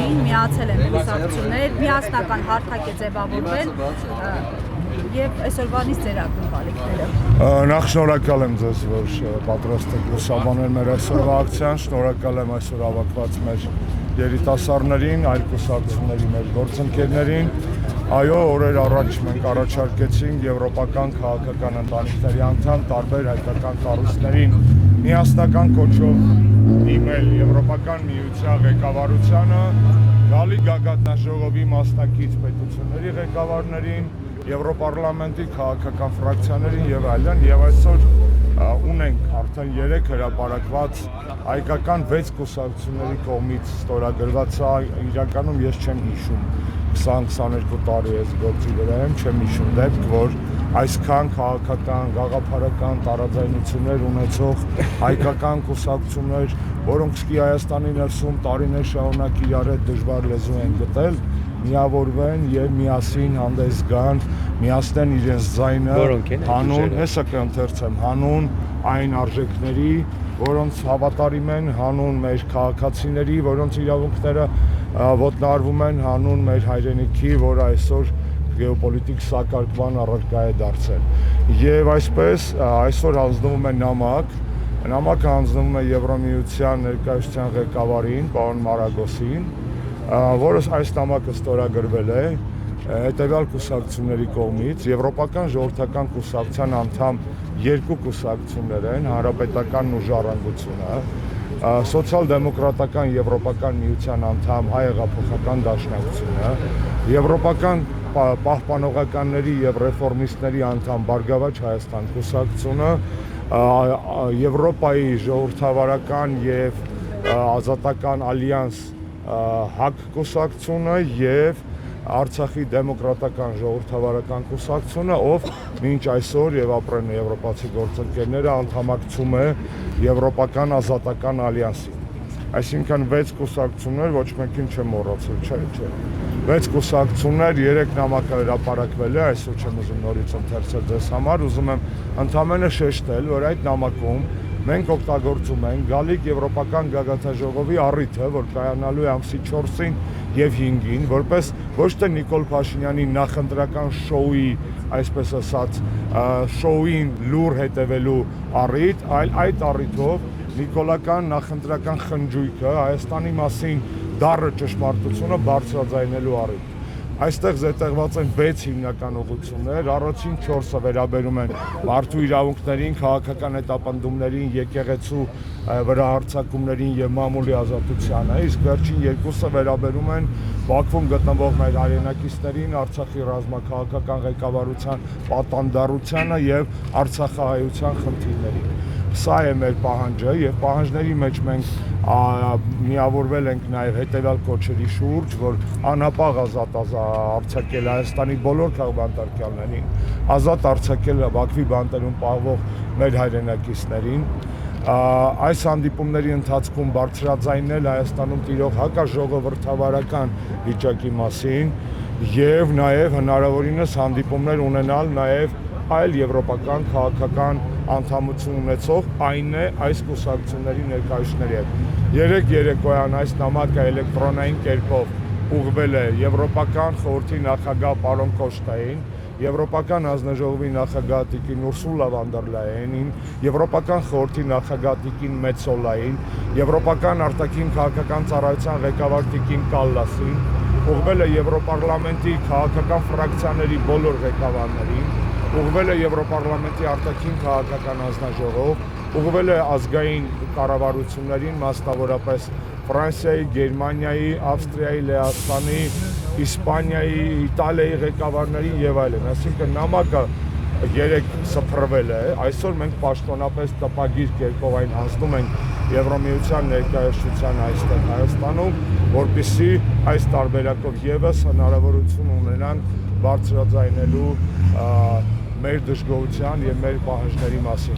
կուսակցություններին, միացել են կուսակցություններ, միասնական հարթակ է ձևավորվել եւ այսօրվանից ձեր ակնկալիքները։ Նախ շնորհակալ եմ ձեզ, որ պատրաստ եք լուսաբանել մեր այսօրվա ակցիան, շնորհակալ եմ այսօր հավաքված մեր երիտասարդներին, այլ կուսակցությունների մեր գործընկերներին։ Այո, օրեր առաջ մենք առաջարկեցինք եվրոպական քաղաքական ընտանիքների անդամ տարբեր հայկական կառույցներին միասնական կոչով դիմել Եվրոպական միության ղեկավարությանը, գալի գագաթնաժողովի մասնակից պետությունների ղեկավարներին, Եվրոպարլամենտի քաղաքական ֆրակցիաներին եւ այլն, եւ այսօր ունենք արդեն 3 հրապարակված հայկական 6 կուսակցությունների կողմից ստորագրված, սա իրականում ես չեմ հիշում 20-22 տարի ես գործի վրա եմ, չեմ հիշում դեպք, որ այսքան քաղաքական, գաղափարական տարաձայնություններ ունեցող հայկական կուսակցություններ, որոնք սկի Հայաստանի ներսում տարիներ շարունակ իրար հետ դժվար լեզու են գտել, միավորվեն եւ միասին հանդես գան, միացնեն իրենց ձայնը հանուն, հեսա կընթերցեմ, հանուն այն արժեքների, որոնց հավատարիմ են, հանուն մեր քաղաքացիների, որոնց իրավունքները ոտնահարվում են, հանուն մեր հայրենիքի, որ այսօր գեոպոլիտիկ սակարկման առարկա է դարձել։ Եվ այսպես այսօր հանձնվում է նամակը հանձնվում է Եվրամիության ներկայացության ղեկավարին, պարոն Մարագոսին, որը այս նամակը ստորագրվել է հետևյալ կուսակցությունների կողմից, Եվրոպական ժողովրդական կուսակցության անդամ 2 կուսակցություններ են, Հանրապետականն ու Ժառանգությունը, Սոցիալ-դեմոկրատական Եվրոպական միության անդամ Հայ հեղափոխական դաշնակցությունը, Եվրոպական պահպանողականների եւ ռեֆորմիստների անդամ Բարգավաճ Հայաստան կուսակցությունը, Եվրոպայի ժողովրդավարական եւ ազատական ալյանս ՀԱԿ կուսակցությունը եւ Արցախի դեմոկրատական ժողովրդավարական կուսակցությունը, ով մինչ այսօր եւ ապրեն եվրոպացի գործընկերները անդամակցում է Եվրոպական ազատական ալյանսին։ Այսինքն 6 կուսակցություններ, ոչ մեկին չեմ մոռացել, չէ։ 6 կուսակցություններ, 3 նամակը հրապարակվել է, այսօր չեմ ուզում նորից ընթերցել ձեզ համար, ուզում եմ ընդամենը շեշտել, որ այդ նամակում մենք օգտագործում ենք գալիք Եվրոպական գագաթնաժողովի առիթը, որ կայանալու է ամսի 4-ին եւ 5-ին, որպես ոչ թե Նիկոլ Փաշինյանի նախընտրական շոուի, այսպես ասած, շոուին լուր հետևելու առիթ, այլ այդ առիթով նիկոլական նախընտրական խնջույքը Հայաստանի մասին դառը ճշմարտությունը բարձրաձայնելու առիթ։ Այստեղ զետեղված են 6 հիմնական ուղղություններ, առաջին 4-ը վերաբերում են մարդու իրավունքներին, քաղաքական հետապնդումներին, եկեղեցու վրա հարձակումներին եւ մամուլի ազատությանը, իսկ վերջին 2-ը վերաբերում են Բաքվում գտնվող մեր հայրենակիցներին, Արցախի ռազմաքաղաքական ղեկավարության պատանդառությանը եւ արցախահայության խնդիրներին։ Սա է մեր պահանջը եւ պահանջների մեջ մենք միավորվել ենք նաեւ հետեւյալ կոչերի շուրջ, որ անհապաղ ազատ արձակել Հայաստանի բոլոր քաղաքացիներին, ազատ արձակել Բաքվի բանտերում պահվող մեր հայրենակիցներին, այս հանդիպումների ընթացքում բարձրաձայնել Հայաստանում տիրող հակաժողովրդավարական վիճակի մասին եւ նաեւ հնարավորինս հանդիպումներ ունենալ նաեւ այլ եվրոպական քաղաքական անդամություն ունեցող այն է այս կուսակցությունների ներկայացուցիչների հետ։ Երեք երեկոյան այս նամակը էլեկտրոնային կերպով ուղղվել է Եվրոպական խորհրդի նախագահ պարոն Կոստային, Եվրոպական հանձնաժողովի նախագահ Տիկին Ուրսուլա վան դեր Լայենին, Եվրոպական խորհրդի նախագահ Տիկին Մեծոլային, Եվրոպական արտաքին քաղաքական ծառայության ղեկավար Տիկին Կալլասին, ուղղվել է Եվրոպարլամենտի քաղաքական ֆրակցիաների բոլոր ղեկավարներին, ուղղվել է Եվրոպարլամենտի արտաքին քաղաքական հանձնաժողով, ուղղվել է ազգային կառավարություններին, մասնավորապես Ֆրանսիայի, Գերմանիայի, Ավստրիայի, Լեհաստանի, Իսպանիայի, Իտալիայի ղեկավարներին եւ այլն։ Այսինքն նամակը 3 սփռվել է, այսօր մենք պաշտոնապես տպագիր կերպով այն հանձնում ենք Եվրամիության ներկայացուցչության այստեղ Հայաստանում, որպեսզի այս տարբերակով եւս հնարավորություն ունենան բարձրաձայնելու մեր դժգոհության եւ մեր պահանջների մասին։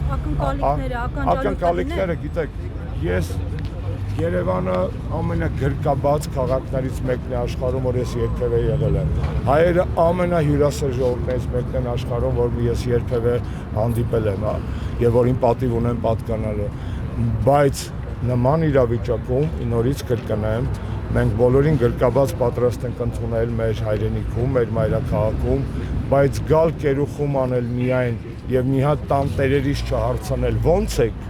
Ակնկալիքները, գիտեք, ես Երևանը ամենագրկաբաց քաղաքներից մեկն է աշխարհում, որ ես երբևէ եղել եմ։ Հայերը ամենահյուրասեր ժողովուրդներից մեկն են աշխարհում, որ ես երբևէ հանդիպել եմ, եւ որին պատիվ ունեմ պատկանալու։ Բայց նման իրավիճակում նորից կրկնեմ, մենք բոլորին գրկաբաց պատրաստ ենք ընդունել մեր հայրենիքում, մեր մայրաքաղաքում, բայց գալ կերուխում անել միայն եւ մի հատ տան տերերից չհարցնել ո՞նց եք,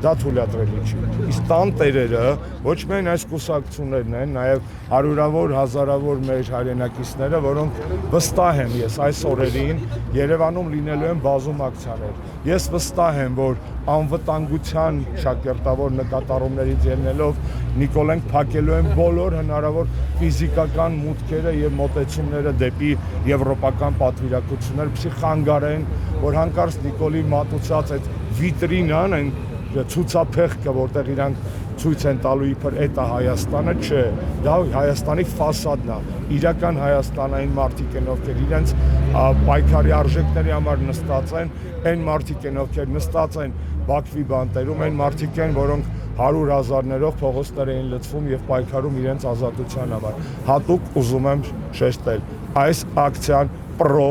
դա թույլատրելի չի։ Իսկ տան տերերը ոչ միայն այս կուսակցություններն են, նաև հարյուրավոր, հազարավոր մեր հայրենակիցները, որոնք վստահ եմ ես այս օրերին Երևանում լինելու են բազում ակցիաներ։ Ես վստահ եմ, որ անվտանգության շակերտավոր նկատառումներից ելնելով Նիկոլենք փակելու են բոլոր հնարավոր ֆիզիկական մուտքերը եւ մոտեցումները դեպի եվրոպական պատվիրակություններ, որպեսզի խանգարեն, որ հանկարծ Նիկոլի մատուցած այդ վիտրինան այն ցուցափեղկը, որտեղ իրանք ցույց են տալու իբր էտա Հայաստանը, չէ, դա Հայաստանի ֆասադն է, իրական հայաստանային մարդիկ են, ովքեր իրենց պայքարի արժեքների համար նստած են, այն մարդիկ են, ովքեր նստած են Բաքվի բանտերում, այն մարդիկ են, որոնք 100,000-ներով փողոցներ էին լցվում եւ պայքարում իրենց ազատության համար։ Հատուկ ուզում եմ շեշտել, այս ակցիան պրո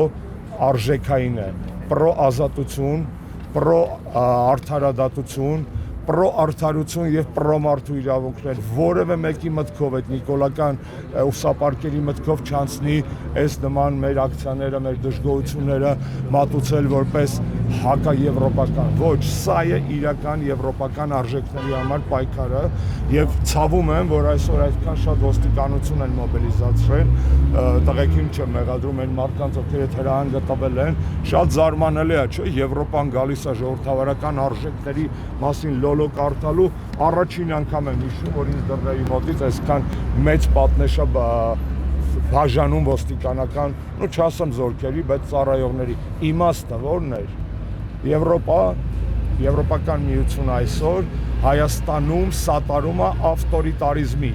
արժեքային է, պրո ազատություն, պրո արդարադատություն, պրո արդարություն եւ պրո մարդու իրավունքներ, որևէ մեկի մտքով այդ նիկոլական ուսապարկերի մտքով չանցնի այս նման մեր ակցիաները, մեր դժգոհությունները մատուցել որպես հակաեվրոպական, ոչ, սա է իրական եվրոպական արժեքների համար պայքարը եւ ցավում եմ, որ այսօր այդքան շատ ոստիկանություն են մոբիլիզացրել, տղեկին չեմ մեղադրում այն մարդկանց, ովքեր այդ հրահանգը տվել են, շատ զարմանալի է, չէ՞, Եվրոպան գալիս է ժողովրդավարական արժեքների մասին լոլո կարդալու, առաջին անգամ եմ հիշում, որ ինձ դռների մոտից այսքան մեծ պատնեշը բաժանում ոստիկանական, ու չասեմ զորքերի, բայց ծառայողների իմաստը որն էր։ Եվրոպական միությունը այսօր Հայաստանում սատարում է ավտորիտարիզմի,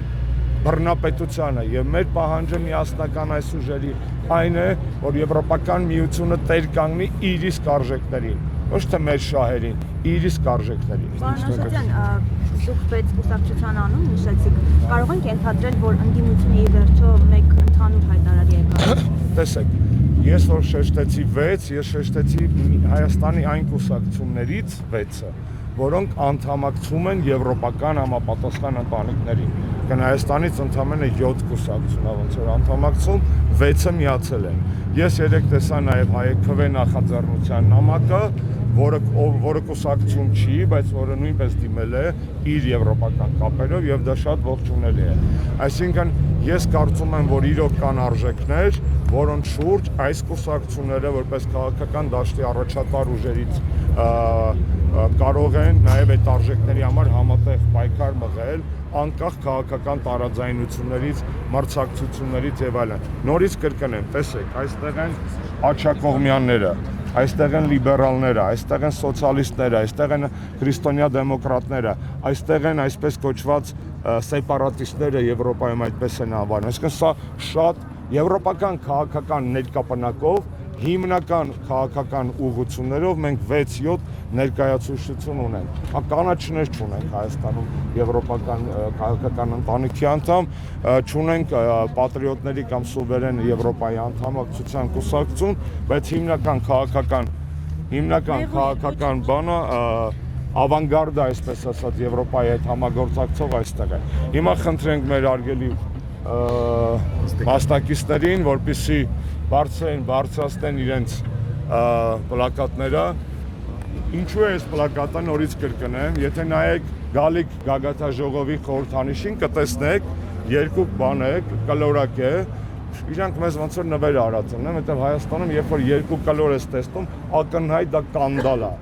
բռնապետությանը եւ մեր պահանջը միասնական այս ուժերի այն է, որ Եվրոպական միությունը տեր կանգնի իր իսկ արժեքներին, ոչ թե մեր շահերին, իր իսկ արժեքներին։ Պարոն Աշոտյան, դուք պետք կուսակցության անուն նշեցիք, կարող ենք ենթադրել, որ ընդդիմությունը ի վերջո մեկ ընդհանուր հայտարարի եկավ։ Տեսեք, ես որ շեշտեցի 6, ես շեշտեցի Հայաստանի այն կուսակցություններից 6-ը, որոնք անդամակցում են եվրոպական համապատասխան ընտանիքներին։ Հայաստանից ընդամենը 7 կուսակցություն ոնց որ անդամակցում, 6-ը միացել են։ Ես երեք տեսա նաև ՀԱԵԿ նախաձեռնության նամակը, որը կուսակցություն չի, բայց որը նույնպես դիմել է իր եվրոպական կապերով եւ դա շատ ողջունելի է։ Այսինքն ես կարծում եմ, որ իրոք կան արժեքներ, որոնց շուրջ այս կուսակցությունները որպես քաղաքական դաշտի առաջատար ուժերից կարող են նաև այդ արժեքների համար համատեղ պայքար մղել, անկախ քաղաքական տարաձայնություններից, մրցակցություններից եւ այլն։ Նորից կրկնեմ, տեսեք, այստեղ են աջակողմյանները, այստեղ են լիբերալները, այստեղ են սոցիալիստները, այստեղ են քրիստոնյա դեմոկրատները, այստեղ են այսպես կոչված սեպարատիստները Եվրոպայում այդպես են անվանում։ Այսինքն սա շատ եվրոպական քաղաքական ներկապնակով հիմնական քաղաքական ուղղություններով մենք 6-7 ներկայացուցիչություն ունենք։ Կանաչներ չունենք Հայաստանում եվրոպական քաղաքական ընտանիքի անդամ, չունենք պատրիոտների կամ սուվերեն Եվրոպայի անդամակցության կուսակցություն, բայց հիմնական քաղաքական բանը ավանգարդը, այսպես ասած, Եվրոպայի հետ համագործակցող այստեղ է։ Հիմա խնդրենք մեր արգելի մասնակիցներին, որպեսզի բարձրացնեն իրենց պլակատները։ Ինչու է այս պլակատը, նորից կրկնեմ, եթե նայեք գալիք գագաթաժողովի խորհրդանիշին, կտեսնեք երկու բան է, կլորակ է, իրանք մեզ ոնց որ նվեր արած են, որտեղ Հայաստանում երբ որ երկու կլոր ես տեսնում, ակնհայտ դա կանդալ է։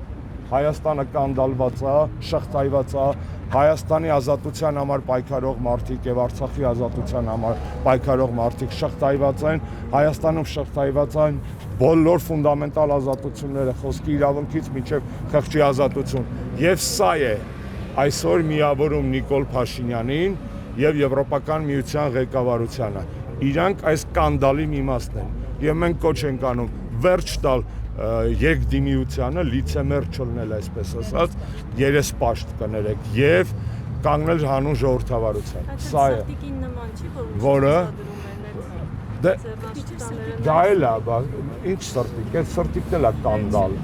Հայաստանը կանդալված է, շղթայված է, Հայաստանի ազատության համար պայքարող մարդիկ եւ Արցախի ազատության համար պայքարող մարդիկ շղթայված են, Հայաստանում շղթայված են բոլոր ֆունդամենտալ ազատությունները, խոսքի իրավունքից մինչև խղճի ազատություն։ Եվ սա է այսօր միավորում Նիկոլ Փաշինյանին եւ Եվրոպական միության ղեկավարությանը։ Իրանք այս կանդալի մի մասն են եւ մենք կոչ ենք անում վերջ տալ երկդիմիությանը, լիցեմեր չլնել, այսպես ասած, երեսպաշտ կներեք եւ կանգնել հանուն ժողովրդավարության։ Սա է։ Որը դա էլ է, ինչ սրտիկ, այդ սրտիկն էլ է կանդալ։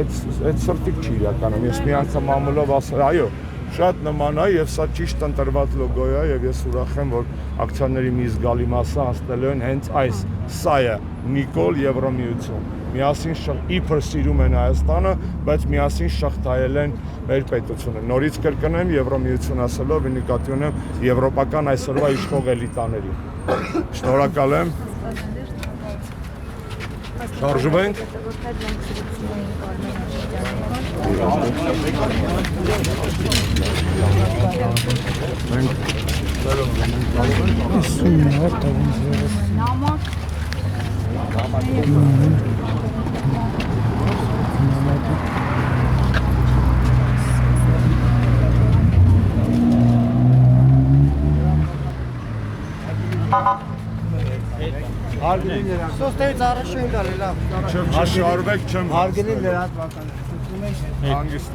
Այդ սրտիկ չի իրականում։ Ես մի անգամ ամուլով ասել, այո, շատ նման է եւ սա ճիշտ ընտրված լոգո է եւ ես ուրախ եմ, որ ակցիաների մի զգալի մասը հասնելու են հենց այս սա է Նիկոլ Եվրոմիություն։ Միասին իբր սիրում են Հայաստանը, բայց միասին շղթայել են մեր պետությունը։ Նորից կրկնեմ Եվրոմիություն ասելով նկատի ունեմ եվրոպական այսօրվա իշխող էլիտաներին։ Շնորհակալ եմ։ Շարժվենք։ Հարգելի լրատվական։ Սոստերից առաջ են գալի, լավ։ Չշարվեք, չեմ Հարգելի լրատվական։ Ցույցում ենք հանգիստ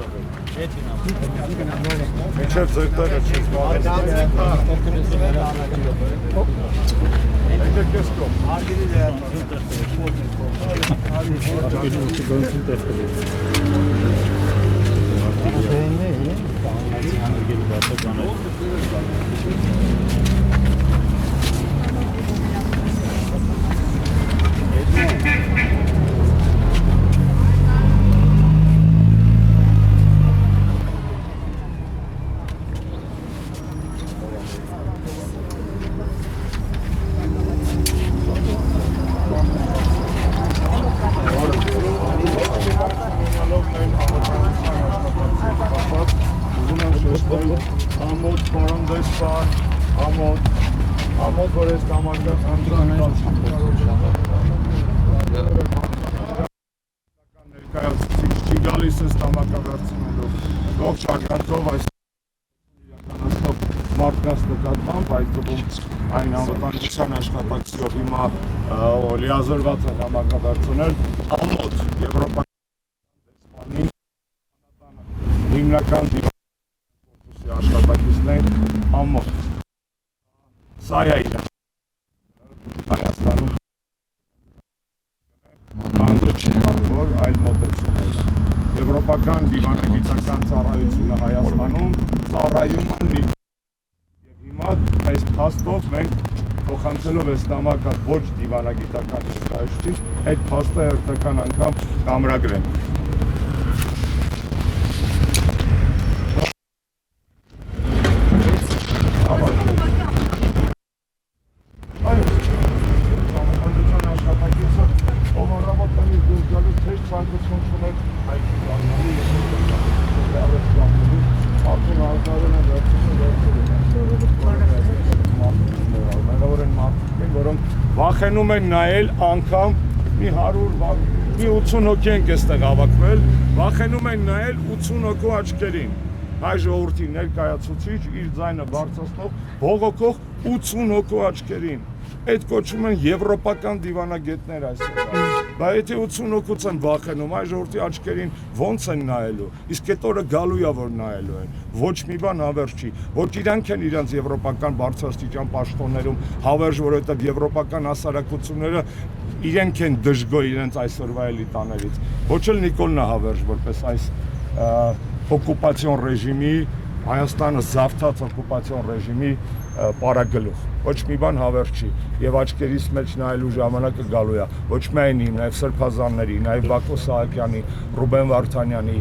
Միջև ձեր տեղը չես հարգելի Ամոթ, պարանդեսպան, ամոթ, որ ես կամարկած ներկայացուցիչ չի գալիս ես տամակավարձնելով ողջ արգանքով այս իրականացնող մարդկանց նկատմամբ այդ թվում այն անվտանգության աշխատակցով հիմա լիազորված են տամակավարձնել ամոթ եվրոպական դեսպանին հիմնական աշխատակիցներ ամոթ սա է իրան Հայաստանում անդր չի որ այլ մոտեցումներ եվրոպական դիվանագիտական ծառայությունը Հայաստանում ծառայում են եւ հիմա այս փաստով մենք փոխանցելով այս նամակը ոչ դիվանագիտական ծառայություն այդ փաստը հերթական անգամ կամրագրենք Վախենում են նայել անգամ մի 80 հոգի ենք այստեղ հավաքվել, վախենում են նայել 80 հոգու աչքերին, հայ ժողովրդի ներկայացուցիչ իր ձայնը բարձրացնող բողոքող 80 հոգու աչքերին, այդ կոչվում են եվրոպական դիվանագետներ այսօր, բայց եթե 80 հոգուց են վախենում, հայ ժողովրդի աչքերին ոնց են նայելու, իսկ այդ օրը գալու է որ նայելու են, ոչ մի բան հավերժ չի, ոչ իրանք են իրանց եվրոպական բարձրաստիճան պաշտոններում հավերժ, որովհետև եվրոպական հասարակությունները իրենք են դժգոհ իրենց այսօրվա էլիտաներից, ոչ էլ Նիկոլն է հավերժ, որպես այս օկուպացիոն ռեժիմի, Հայաստանը զավթած օկուպացիոն ռեժիմի պարագլուխ, ոչ մի բան հավերժ չի եւ աչքերիս մեջ նայելու ժամանակը գալու է, ոչ միայն իմ, նաեւ Սրբազանների, նաեւ Բակո Սահակյանի, Ռուբեն Վարդանյանի,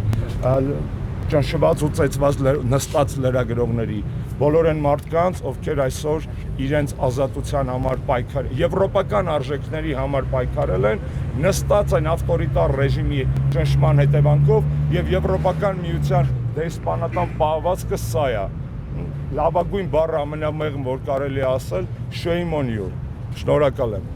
ճնշված ու ծեծված նստած լրագրողների, բոլոր այն մարդկանց, ովքեր այսօր իրենց ազատության համար պայքար, եվրոպական արժեքների համար պայքարել են, նստած են ավտորիտար ռեժիմի ճնշման հետևանքով եւ եվրոպական միության դեսպանատան պահվածքը սա է։ Լավագույն բառը ամենամեղմ որ կարելի է ասել, shame on you։ Շնորհակալ եմ։